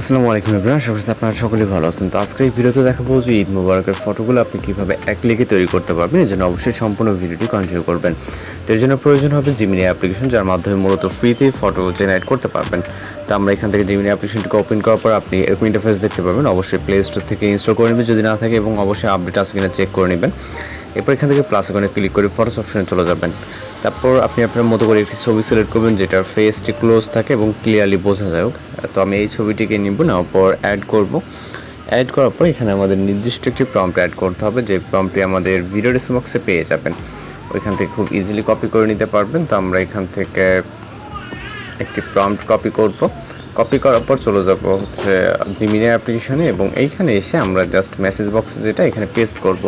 আসসালামু আলাইকুম এভরিওয়ান, আশা করছি আপনারা সকলেই ভালো আছেন। তো আজকে এই ভিডিওতে দেখাবো যে ঈদ মোবারকের ফটোগুলো আপনি কীভাবে এক ক্লিকে তৈরি করতে পারবেন। এর জন্য অবশ্যই সম্পূর্ণ ভিডিওটি কন্টিনিউ করবেন। তো এর জন্য প্রয়োজন হবে জিমিনি অ্যাপ্লিকেশন, যার মাধ্যমে মূলত ফ্রিতেই ফটো জেনারেট করতে পারবেন। তো আমরা এখান থেকে জিমিনি অ্যাপ্লিকেশনটিকে ওপেন করার পর আপনি এরকম ইন্টারফেস দেখতে পাবেন। অবশ্যই প্লে স্টোর থেকে ইনস্টল করে নেবেন যদি না থাকে, এবং অবশ্যই আপডেট আছে কিনা চেক করে নেবেন। এরপর এখান থেকে প্লাস আইকনে ক্লিক করে ফটোস অপশনে চলে যাবেন। তারপর আপনি আপনার মতো করে একটি ছবি সিলেক্ট করবেন যেটার ফেসটি ক্লোজ থাকে এবং ক্লিয়ারলি বোঝা যায়। তো আমি এই ছবিটিকে নিব, নেওয়ার পর অ্যাড করব। অ্যাড করার পর এখানে আমাদের নির্দিষ্ট একটি প্রম্পট অ্যাড করতে হবে, যে প্রম্পটটি আমাদের ভিডিও ডেসক্রিপশন বক্সে পেয়ে যাবেন। ওইখান থেকে খুব ইজিলি কপি করে নিতে পারবেন। তো আমরা এখান থেকে একটি প্রম্পট কপি করব। কপি করার পর চলে যাব হচ্ছে জিমিনি অ্যাপ্লিকেশনে, এবং এইখানে এসে আমরা জাস্ট মেসেজ বক্সে যেটা এখানে পেস্ট করব।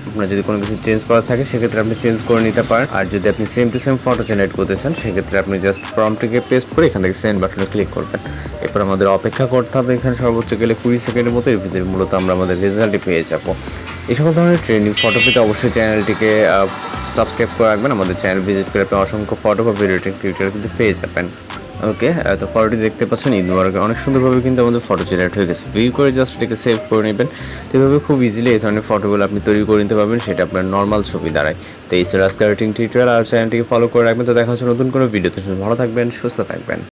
আপনার যদি কোনো কিছু চেঞ্জ করা থাকে সেক্ষেত্রে আপনি চেঞ্জ করে নিতে পারেন। আর যদি আপনি same to same photo generate করতে চান সেক্ষেত্রে আপনি জাস্ট প্রম্পটটিকে পেস্ট করে এখান থেকে সেন্ড বাটনে ক্লিক করবেন। এরপর আমাদের অপেক্ষা করতে হবে এখানে সর্বোচ্চ গেলে 20 সেকেন্ডের মতো। এর ভিতরে মূলত আমরা আমাদের রেজাল্টটি পেয়ে যাব। এই সকল ধরনের ট্রেন্ডিং ফটো পেতে অবশ্যই চ্যানেলটিকে সাবস্ক্রাইব করে রাখবেন। আমাদের চ্যানেল ভিজিট করে আপনি অসংখ্য ফটো বা ভিডিও টিউটোরিয়াল কিন্তু পেয়ে যাবেন। ওকে, তো ফটোটি দেখতে পাচ্ছেন ঈদ মোবারকে অনেক সুন্দরভাবে কিন্তু আমাদের ফটো জেনারেট হয়ে গেছে। ভিউ করে জাস্ট এটাকে সেভ করে নেবেন। তো এভাবে খুব ইজিলি এই ধরনের ফটোগুলো আপনি তৈরি করে নিতে পারবেন, সেটা আপনার নর্মাল ছবি দ্বারাই। তো এই ছিল আজকের টিউটোরিয়াল। আর চ্যানেলটিকে ফলো করে রাখবেন। তো দেখা হচ্ছে নতুন কোনো ভিডিওতে। ভালো থাকবেন, সুস্থ থাকবেন।